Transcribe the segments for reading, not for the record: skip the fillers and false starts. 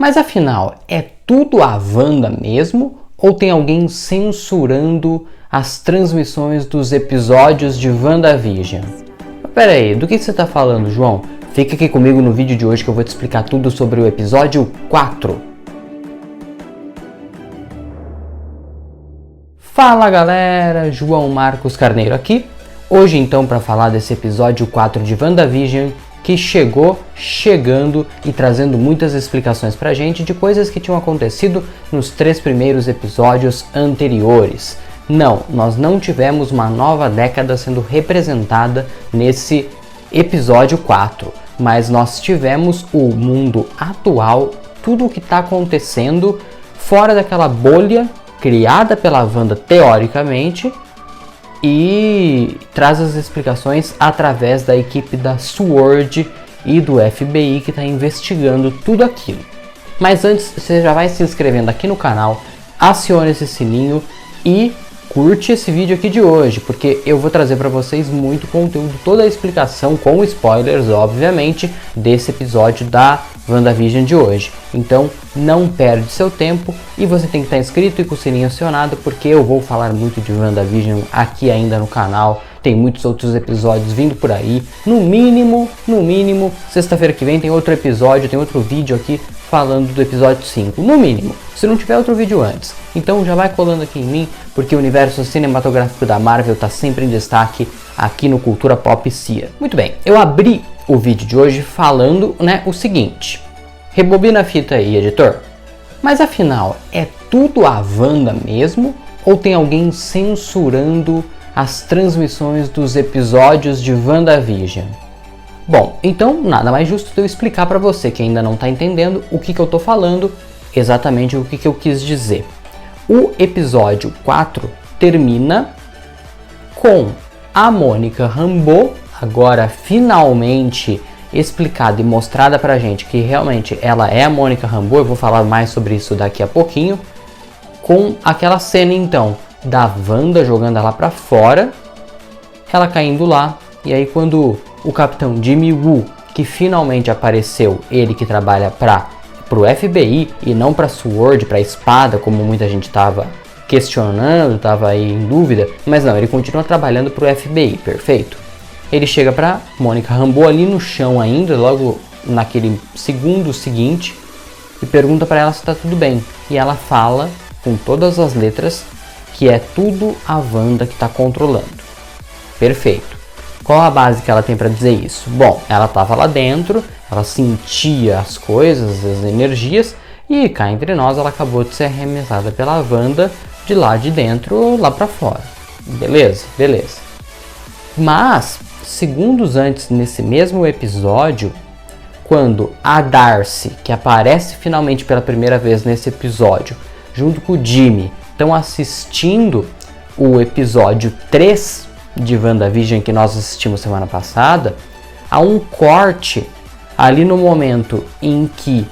Mas afinal, é tudo a Wanda mesmo? Ou tem alguém censurando as transmissões dos episódios de WandaVision? Pera aí, do que você está falando, João? Fica aqui comigo no vídeo de hoje que eu vou te explicar tudo sobre o episódio 4. Fala galera, João Marcos Carneiro aqui. Hoje então para falar desse episódio 4 de WandaVision que chegando e trazendo muitas explicações pra gente de coisas que tinham acontecido nos 3 primeiros episódios anteriores. Não, nós não tivemos uma nova década sendo representada nesse episódio 4, mas nós tivemos o mundo atual, tudo o que está acontecendo fora daquela bolha criada pela Wanda teoricamente, e traz as explicações através da equipe da SWORD e do FBI que está investigando tudo aquilo. Mas antes, você já vai se inscrevendo aqui no canal, acione esse sininho e curte esse vídeo aqui de hoje, porque eu vou trazer para vocês muito conteúdo, toda a explicação com spoilers, obviamente, desse episódio da WandaVision de hoje. Então não perde seu tempo e você tem que estar inscrito e com o sininho acionado, porque eu vou falar muito de WandaVision aqui ainda no canal. Tem muitos outros episódios vindo por aí. No mínimo, sexta-feira que vem tem outro episódio, tem outro vídeo aqui falando do episódio 5. No mínimo, se não tiver outro vídeo antes. Então já vai colando aqui em mim, porque o universo cinematográfico da Marvel está sempre em destaque aqui no Cultura Pop CIA. Muito bem, eu abri o vídeo de hoje falando, o seguinte. Rebobina a fita aí, editor. Mas afinal, é tudo a Wanda mesmo? Ou tem alguém censurando as transmissões dos episódios de WandaVision? Bom, então nada mais justo de eu explicar para você que ainda não está entendendo o que eu estou falando, exatamente o que eu quis dizer. O episódio 4 termina com a Mônica Rambeau, agora finalmente explicada e mostrada pra gente que realmente ela é a Mônica Rambeau. Eu vou falar mais sobre isso daqui a pouquinho, com aquela cena então da Wanda jogando ela pra fora, ela caindo lá, e aí quando o Capitão Jimmy Woo, que finalmente apareceu, ele que trabalha pro FBI e não pra SWORD, pra espada, como muita gente estava questionando, estava aí em dúvida, mas não, ele continua trabalhando pro FBI, perfeito. Ele chega pra Mônica Rambeau ali no chão ainda, logo naquele segundo seguinte, e pergunta pra ela se tá tudo bem. E ela fala, com todas as letras, que é tudo a Wanda que tá controlando. Perfeito. Qual a base que ela tem para dizer isso? Bom, ela estava lá dentro, ela sentia as coisas, as energias, e cá entre nós ela acabou de ser arremessada pela Wanda de lá de dentro, lá para fora. Beleza? Beleza. Mas, segundos antes, nesse mesmo episódio, quando a Darcy, que aparece finalmente pela primeira vez nesse episódio, junto com o Jimmy, estão assistindo o episódio 3 de WandaVision que nós assistimos semana passada, há um corte ali no momento em que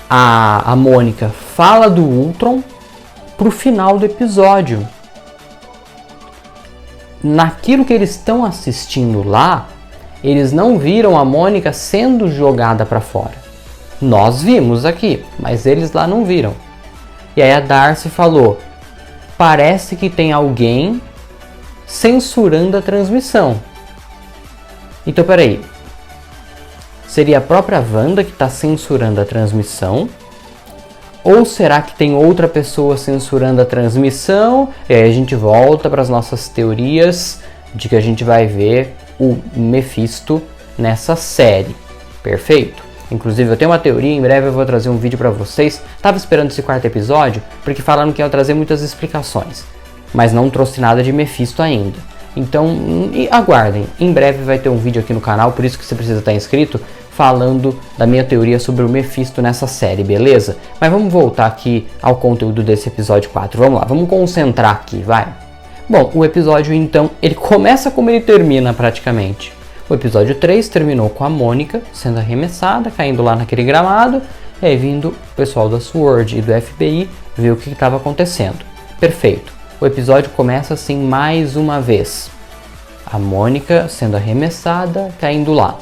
a Mônica fala do Ultron pro final do episódio. Naquilo que eles estão assistindo lá, eles não viram a Mônica sendo jogada para fora. Nós vimos aqui, mas eles lá não viram. E aí a Darcy falou: parece que tem alguém censurando a transmissão. Então peraí, seria a própria Wanda que está censurando a transmissão? Ou será que tem outra pessoa censurando a transmissão? E aí a gente volta para as nossas teorias de que a gente vai ver o Mephisto nessa série. Perfeito? Inclusive eu tenho uma teoria, em breve eu vou trazer um vídeo para vocês. Tava esperando esse 4º episódio porque falaram que ia trazer muitas explicações, mas não trouxe nada de Mephisto ainda. Então aguardem, em breve vai ter um vídeo aqui no canal, por isso que você precisa estar inscrito, falando da minha teoria sobre o Mephisto nessa série, beleza? Mas vamos voltar aqui ao conteúdo desse episódio 4, vamos lá, vamos concentrar aqui, vai! Bom, o episódio então, ele começa como ele termina praticamente. O episódio 3 terminou com a Mônica sendo arremessada, caindo lá naquele gramado, e aí vindo o pessoal da SWORD e do FBI ver o que estava acontecendo. Perfeito. O episódio começa assim mais uma vez. A Mônica sendo arremessada, caindo lá.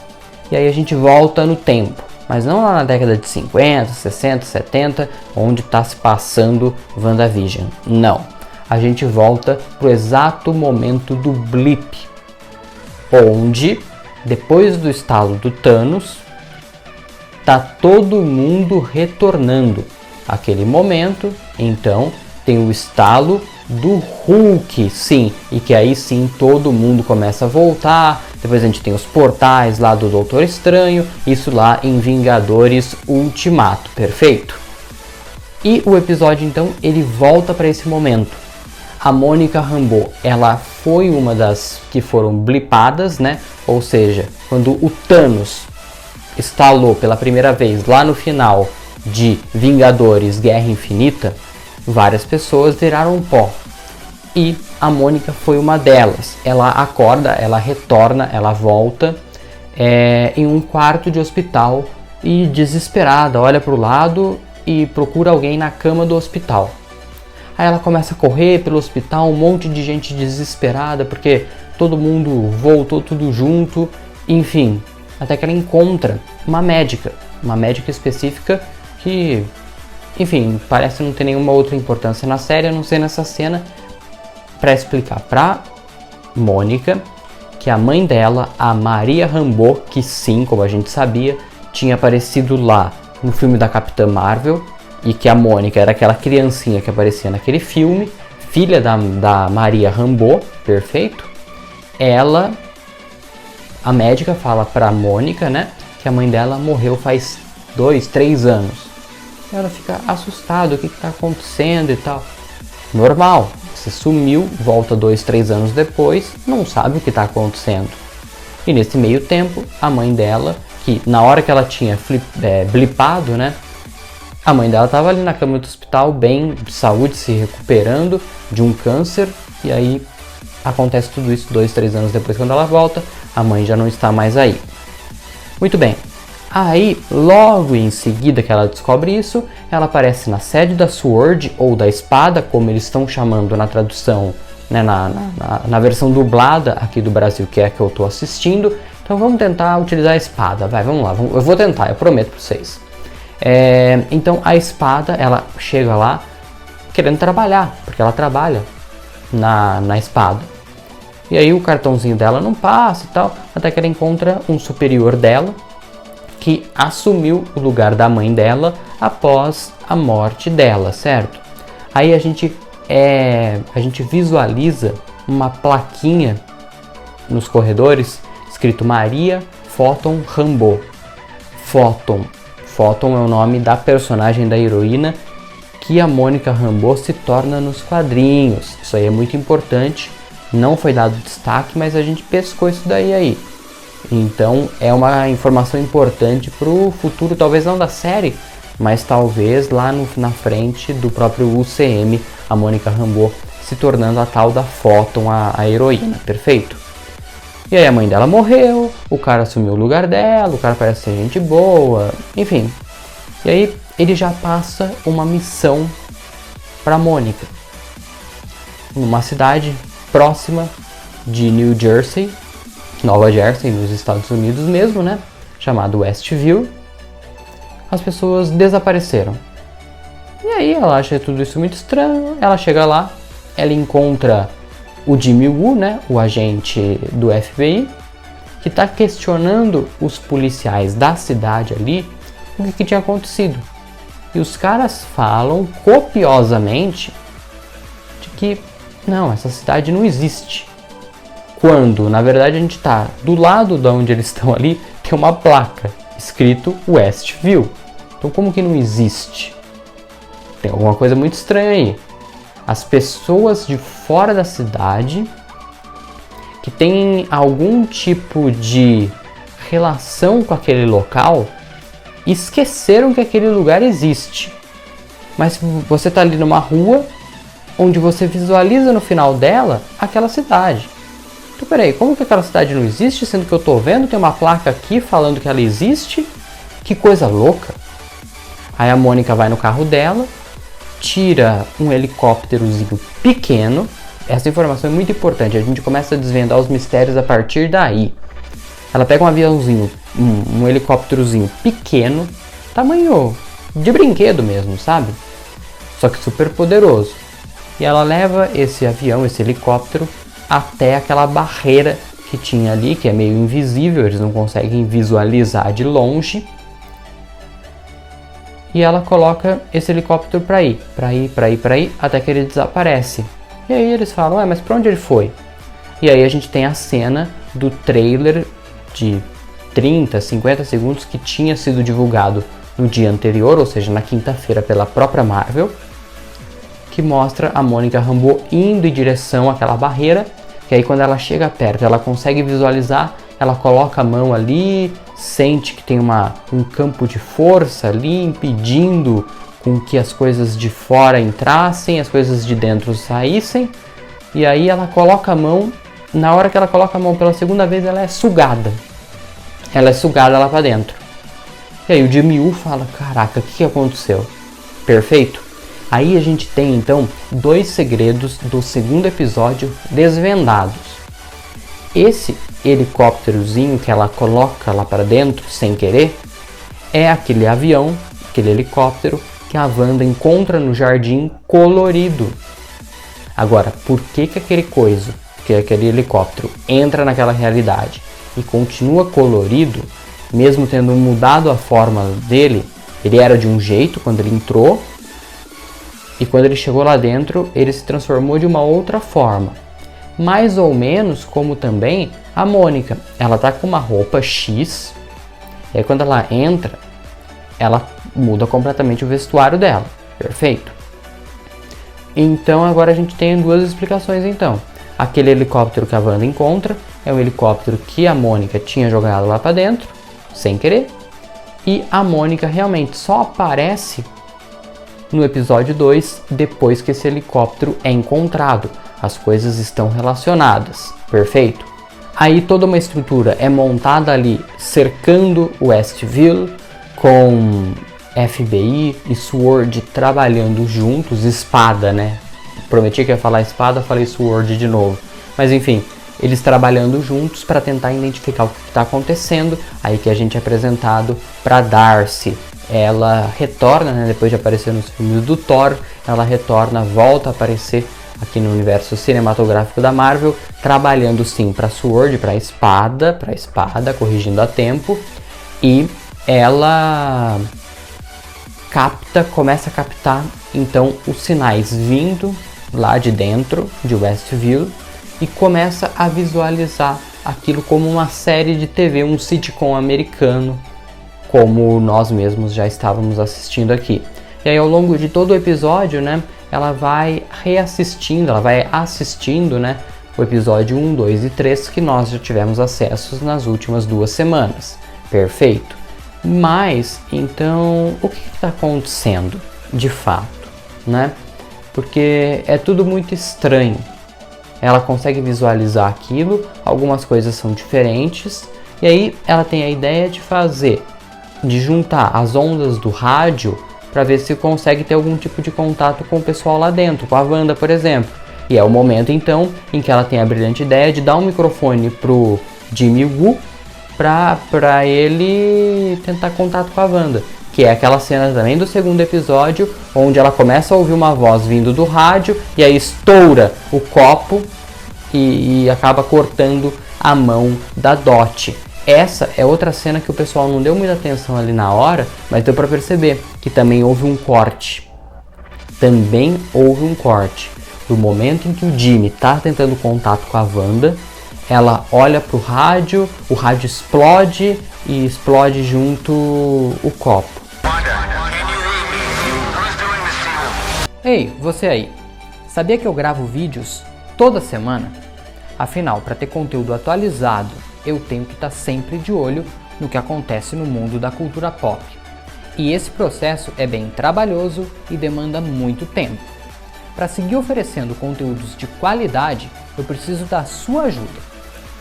E aí a gente volta no tempo. mas não lá na década de 50, 60, 70, onde está se passando WandaVision. Não. A gente volta pro exato momento do blip, onde, depois do estalo do Thanos, tá todo mundo retornando. Aquele momento, então, tem o estalo do Hulk, sim, e que aí sim todo mundo começa a voltar. Depois a gente tem os portais lá do Doutor Estranho, isso lá em Vingadores Ultimato, perfeito? E o episódio então, ele volta para esse momento. A Monica Rambeau, ela foi uma das que foram blipadas, né? Ou seja, quando o Thanos estalou pela primeira vez lá no final de Vingadores Guerra Infinita, várias pessoas viraram pó. E a Mônica foi uma delas. Ela acorda, ela retorna, ela volta em um quarto de hospital e desesperada, olha para o lado e procura alguém na cama do hospital. Aí ela começa a correr pelo hospital, um monte de gente desesperada porque todo mundo voltou tudo junto, enfim, até que ela encontra uma médica específica que, enfim, parece não ter nenhuma outra importância na série, a não ser nessa cena, para explicar para Mônica que a mãe dela, a Maria Rambeau, que sim, como a gente sabia, tinha aparecido lá no filme da Capitã Marvel, e que a Mônica era aquela criancinha que aparecia naquele filme, filha da Maria Rambeau, perfeito? A médica fala pra Mônica, né, que a mãe dela morreu faz 2, 3 anos. Ela fica assustada, o que tá acontecendo e tal. Normal, você sumiu, volta 2, 3 anos depois, não sabe o que tá acontecendo. E nesse meio tempo, a mãe dela, que na hora que ela tinha blipado, né, a mãe dela estava ali na cama do hospital, bem de saúde, se recuperando de um câncer. E aí acontece tudo isso 2, 3 anos depois, quando ela volta, a mãe já não está mais aí. Muito bem. Aí, logo em seguida que ela descobre isso, ela aparece na sede da SWORD, ou da Espada, como eles estão chamando na tradução, né, na versão dublada aqui do Brasil, que é a que eu estou assistindo. Então vamos tentar utilizar a Espada. Vamos lá, eu vou tentar, eu prometo para vocês. Então a Espada, ela chega lá querendo trabalhar, porque ela trabalha na Espada. E aí o cartãozinho dela não passa e tal, até que ela encontra um superior dela que assumiu o lugar da mãe dela após a morte dela, certo? Aí a gente visualiza uma plaquinha nos corredores escrito Maria Photon Rambeau. Photon é o nome da personagem da heroína que a Monica Rambeau se torna nos quadrinhos. Isso aí é muito importante, não foi dado destaque, mas a gente pescou isso daí aí. Então é uma informação importante para o futuro, talvez não da série, mas talvez lá na frente do próprio UCM, a Monica Rambeau se tornando a tal da Photon, a heroína, perfeito? E aí a mãe dela morreu, o cara assumiu o lugar dela, o cara parece ser gente boa, enfim. E aí ele já passa uma missão para Mônica, numa cidade próxima de New Jersey, Nova Jersey, nos Estados Unidos mesmo, né? Chamado Westview. As pessoas desapareceram. E aí ela acha tudo isso muito estranho, ela chega lá, ela encontra o Jimmy Woo, né, o agente do FBI, que está questionando os policiais da cidade ali o que tinha acontecido. E os caras falam copiosamente de que não, essa cidade não existe. Quando, na verdade, a gente está do lado de onde eles estão ali, tem uma placa escrito Westview. Então como que não existe? Tem alguma coisa muito estranha aí. As pessoas de fora da cidade que têm algum tipo de relação com aquele local esqueceram que aquele lugar existe. Mas você está ali numa rua onde você visualiza no final dela aquela cidade. Então peraí, como que aquela cidade não existe, sendo que eu estou vendo, tem uma placa aqui falando que ela existe? Que coisa louca! Aí a Mônica vai no carro dela, tira um helicópterozinho pequeno. Essa informação é muito importante, a gente começa a desvendar os mistérios a partir daí. Ela pega um aviãozinho, um helicópterozinho pequeno, tamanho de brinquedo mesmo, sabe? Só que super poderoso. E ela leva esse avião, esse helicóptero, até aquela barreira que tinha ali, que é meio invisível, eles não conseguem visualizar de longe. E ela coloca esse helicóptero para ir, até que ele desaparece. E aí eles falam, mas para onde ele foi? E aí a gente tem a cena do trailer de 30, 50 segundos que tinha sido divulgado no dia anterior, ou seja, na quinta-feira, pela própria Marvel, que mostra a Mônica Rambeau indo em direção àquela barreira, que aí quando ela chega perto, ela consegue visualizar, ela coloca a mão ali, sente que tem um campo de força ali, impedindo com que as coisas de fora entrassem, as coisas de dentro saíssem, e aí ela coloca a mão, na hora que ela coloca a mão pela segunda vez, ela é sugada lá pra dentro. E aí o Jimmy Woo fala, caraca, o que aconteceu? Perfeito? Aí a gente tem então 2 segredos do segundo episódio desvendados. Esse helicópterozinho que ela coloca lá para dentro sem querer é aquele avião, aquele helicóptero que a Wanda encontra no jardim colorido. Agora, por que aquele helicóptero entra naquela realidade e continua colorido, mesmo tendo mudado a forma dele? Ele era de um jeito quando ele entrou, e quando ele chegou lá dentro, ele se transformou de uma outra forma. Mais ou menos como também a Mônica. Ela tá com uma roupa X, e aí quando ela entra, ela muda completamente o vestuário dela. Perfeito? Então agora a gente tem 2 explicações então. Aquele helicóptero que a Wanda encontra é um helicóptero que a Mônica tinha jogado lá para dentro, sem querer. E a Mônica realmente só aparece no episódio 2, depois que esse helicóptero é encontrado. As coisas estão relacionadas. Perfeito? Aí toda uma estrutura é montada ali, cercando Westview, com FBI e SWORD trabalhando juntos, espada, né? Prometi que ia falar espada, falei SWORD de novo. Mas enfim, eles trabalhando juntos para tentar identificar o que está acontecendo. Aí que a gente é apresentado para Darcy. Ela retorna, né, depois de aparecer nos filmes do Thor, ela retorna, volta a aparecer aqui no universo cinematográfico da Marvel, trabalhando sim para SWORD, para espada, corrigindo a tempo, e ela começa a captar então os sinais vindo lá de dentro de Westview e começa a visualizar aquilo como uma série de TV, um sitcom americano, como nós mesmos já estávamos assistindo aqui. E aí ao longo de todo o episódio, né, ela vai assistindo, né, o episódio 1, 2 e 3 que nós já tivemos acesso nas últimas 2 semanas. Perfeito? Mas, então, o que está acontecendo de fato, né? Porque é tudo muito estranho. Ela consegue visualizar aquilo, algumas coisas são diferentes, e aí ela tem a ideia de juntar as ondas do rádio para ver se consegue ter algum tipo de contato com o pessoal lá dentro, com a Wanda, por exemplo. E é o momento então em que ela tem a brilhante ideia de dar um microfone pro Jimmy Woo para ele tentar contato com a Wanda, que é aquela cena também do segundo episódio, onde ela começa a ouvir uma voz vindo do rádio e aí estoura o copo e acaba cortando a mão da Dot. Essa é outra cena que o pessoal não deu muita atenção ali na hora, mas deu para perceber que também houve um corte. Do momento em que o Jimmy está tentando contato com a Wanda, ela olha pro rádio, o rádio explode e explode junto o copo. Ei, você aí, sabia que eu gravo vídeos toda semana? Afinal, para ter conteúdo atualizado, eu tenho que estar sempre de olho no que acontece no mundo da cultura pop. E esse processo é bem trabalhoso e demanda muito tempo. Para seguir oferecendo conteúdos de qualidade, eu preciso da sua ajuda.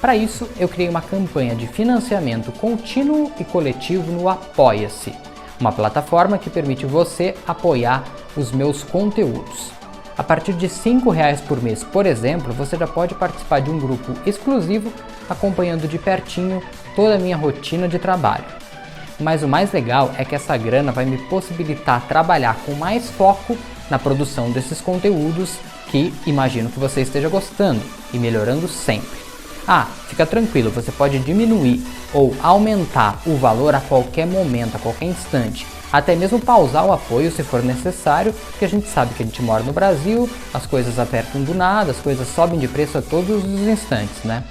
Para isso, eu criei uma campanha de financiamento contínuo e coletivo no Apoia-se, uma plataforma que permite você apoiar os meus conteúdos. A partir de R$ 5,00 por mês, por exemplo, você já pode participar de um grupo exclusivo acompanhando de pertinho toda a minha rotina de trabalho. Mas o mais legal é que essa grana vai me possibilitar trabalhar com mais foco na produção desses conteúdos que imagino que você esteja gostando e melhorando sempre. Fica tranquilo, você pode diminuir ou aumentar o valor a qualquer momento, a qualquer instante. Até mesmo pausar o apoio se for necessário, porque a gente sabe que a gente mora no Brasil, as coisas apertam do nada, as coisas sobem de preço a todos os instantes, né?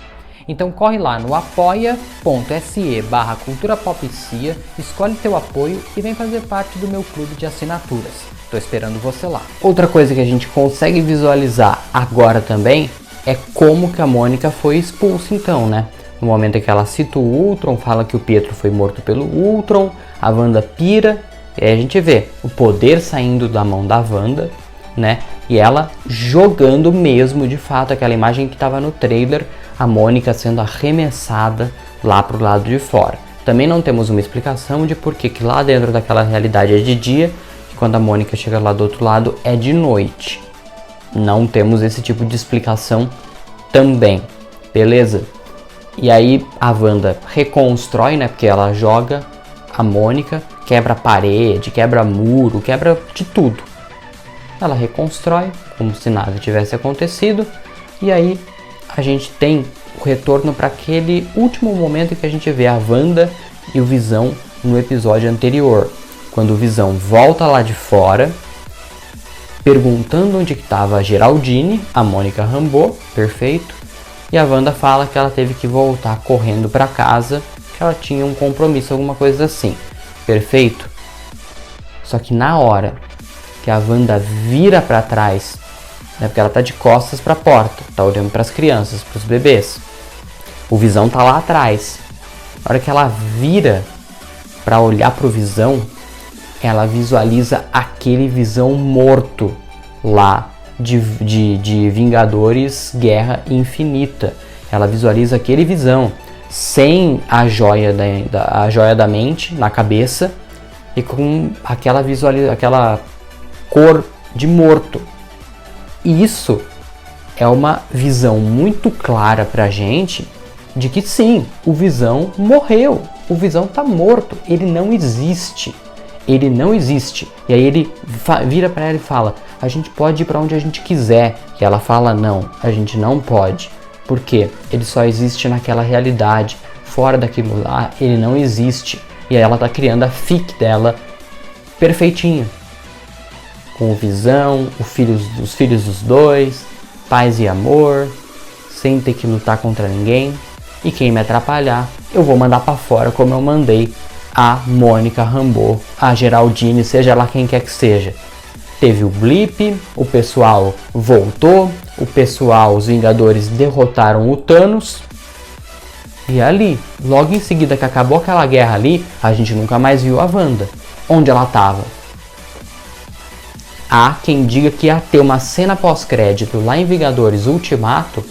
Então corre lá no apoia.se/culturapopcia, escolhe teu apoio e vem fazer parte do meu clube de assinaturas. Tô esperando você lá. Outra coisa que a gente consegue visualizar agora também é como que a Mônica foi expulsa então, né? No momento em que ela cita o Ultron, fala que o Pietro foi morto pelo Ultron, a Wanda pira, e aí a gente vê o poder saindo da mão da Wanda, né? E ela jogando mesmo, de fato, aquela imagem que estava no trailer, a Mônica sendo arremessada lá pro lado de fora. Também não temos uma explicação de por que lá dentro daquela realidade é de dia, e quando a Mônica chega lá do outro lado é de noite. Não temos esse tipo de explicação também, beleza? E aí a Wanda reconstrói, né? Porque ela joga a Mônica, quebra a parede, quebra muro, quebra de tudo. Ela reconstrói como se nada tivesse acontecido. E aí a gente tem o retorno para aquele último momento em que a gente vê a Wanda e o Visão no episódio anterior. Quando o Visão volta lá de fora, perguntando onde estava a Geraldine, a Mônica Rambeau, perfeito. E a Wanda fala que ela teve que voltar correndo para casa, que ela tinha um compromisso, alguma coisa assim. Perfeito? Só que na hora que a Wanda vira para trás, né, porque ela tá de costas para a porta, tá olhando para as crianças, para os bebês. O Visão tá lá atrás. Na hora que ela vira para olhar pro Visão, ela visualiza aquele Visão morto lá de Vingadores Guerra Infinita. Ela visualiza aquele Visão sem a joia da mente na cabeça e com aquela cor de morto. E isso é uma visão muito clara pra gente de que sim, o Visão morreu, o Visão tá morto, ele não existe. Ele não existe. E aí ele vira para ela e fala: a gente pode ir para onde a gente quiser. E ela fala: não, a gente não pode. Por quê? Ele só existe naquela realidade. Fora daquilo lá, ele não existe. E aí ela tá criando a fic dela perfeitinha. Com o Visão, os filhos dos dois, paz e amor, sem ter que lutar contra ninguém. E quem me atrapalhar, eu vou mandar para fora como eu mandei a Mônica Rambeau, a Geraldine, seja lá quem quer que seja. Teve o blip, o pessoal voltou, os Vingadores derrotaram o Thanos. E ali, logo em seguida que acabou aquela guerra ali, a gente nunca mais viu a Wanda. Onde ela estava? Há quem diga que ia ter uma cena pós-crédito lá em Vingadores Ultimato,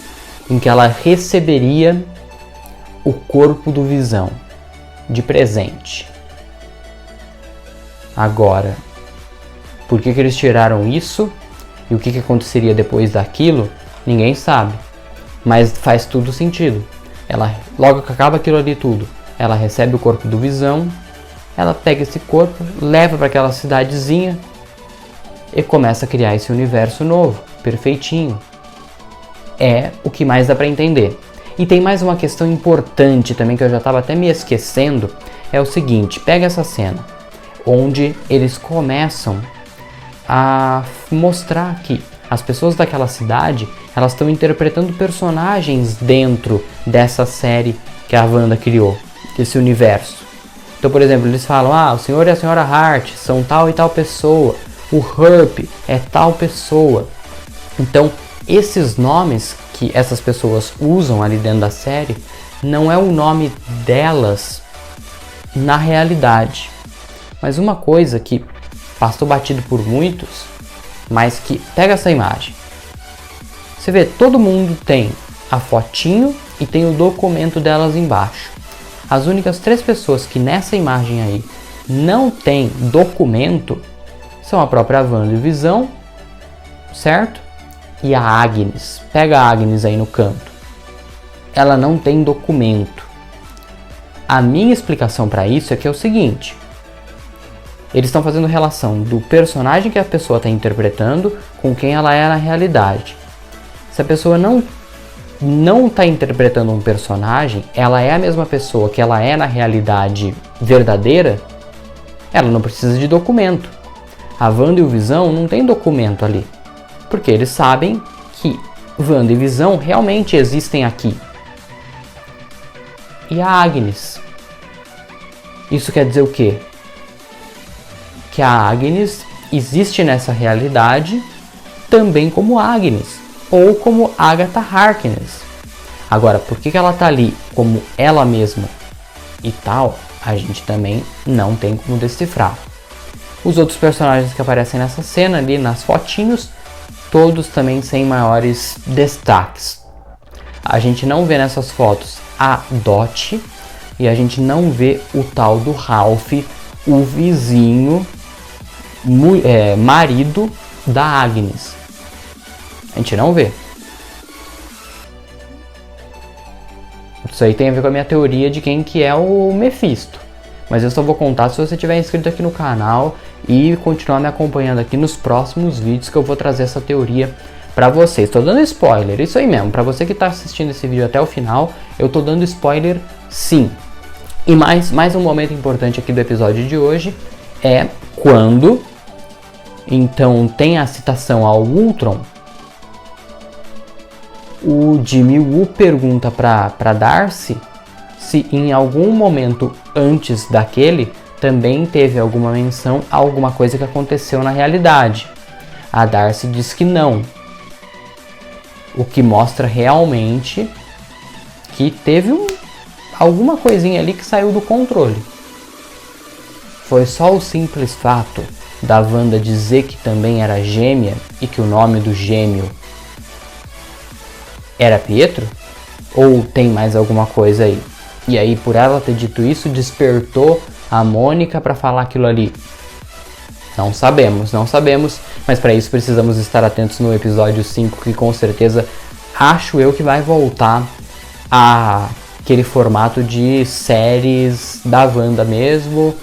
em que ela receberia o corpo do Visão de presente. Agora, por que eles tiraram isso e o que aconteceria depois daquilo, ninguém sabe. Mas faz tudo sentido. Ela, logo que acaba aquilo ali tudo, ela recebe o corpo do Visão, ela pega esse corpo, leva para aquela cidadezinha e começa a criar esse universo novo, perfeitinho. É o que mais dá para entender. E tem mais uma questão importante também que eu já estava até me esquecendo, é o seguinte: pega essa cena, onde eles começam a mostrar que as pessoas daquela cidade, elas estão interpretando personagens dentro dessa série que a Wanda criou, desse universo. Então, por exemplo, eles falam: o senhor e a senhora Hart são tal e tal pessoa, o Herb é tal pessoa. Então, esses nomes que essas pessoas usam ali dentro da série não é o nome delas na realidade. Mas uma coisa que passou batido por muitos, mas que pega essa imagem. Você vê, todo mundo tem a fotinho e tem o documento delas embaixo. As únicas 3 pessoas que nessa imagem aí não tem documento são a própria Wanda e o Visão, certo? E a Agnes, pega a Agnes aí no canto. Ela não tem documento. A minha explicação para isso é que é o seguinte: eles estão fazendo relação do personagem que a pessoa está interpretando com quem ela é na realidade. Se a pessoa não está interpretando um personagem, ela é a mesma pessoa que ela é na realidade verdadeira, ela não precisa de documento. A Wanda e o Visão não tem documento ali, porque eles sabem que Wanda e Visão realmente existem aqui. E a Agnes? Isso quer dizer o quê? Que a Agnes existe nessa realidade também como Agnes, ou como Agatha Harkness. Agora, por que ela tá ali como ela mesma e tal, a gente também não tem como decifrar. Os outros personagens que aparecem nessa cena ali, nas fotinhos, todos também sem maiores destaques. A gente não vê nessas fotos a Dot e a gente não vê o tal do Ralph, o vizinho, marido da Agnes. A gente não vê. Isso aí tem a ver com a minha teoria de quem que é o Mephisto. Mas eu só vou contar se você estiver inscrito aqui no canal e continuar me acompanhando aqui nos próximos vídeos que eu vou trazer essa teoria pra vocês. Tô dando spoiler, isso aí mesmo. Pra você que tá assistindo esse vídeo até o final, eu tô dando spoiler sim. E mais um momento importante aqui do episódio de hoje é quando então tem a citação ao Ultron. O Jimmy Woo pergunta para Darcy se em algum momento antes daquele também teve alguma menção a alguma coisa que aconteceu na realidade. A Darcy diz que não. O que mostra realmente que teve alguma coisinha ali que saiu do controle. Foi só o simples fato da Wanda dizer que também era gêmea e que o nome do gêmeo era Pietro? Ou tem mais alguma coisa aí? E aí, por ela ter dito isso, despertou a Mônica para falar aquilo ali? Não sabemos, mas para isso precisamos estar atentos no episódio 5, que com certeza acho eu que vai voltar a aquele formato de séries da Wanda mesmo,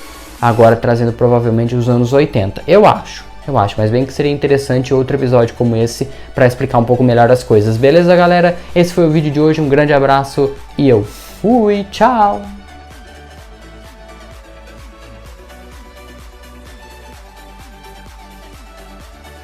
agora trazendo provavelmente os anos 80. Eu acho, mas bem que seria interessante outro episódio como esse para explicar um pouco melhor as coisas. Beleza, galera? Esse foi o vídeo de hoje, um grande abraço e eu fui, tchau!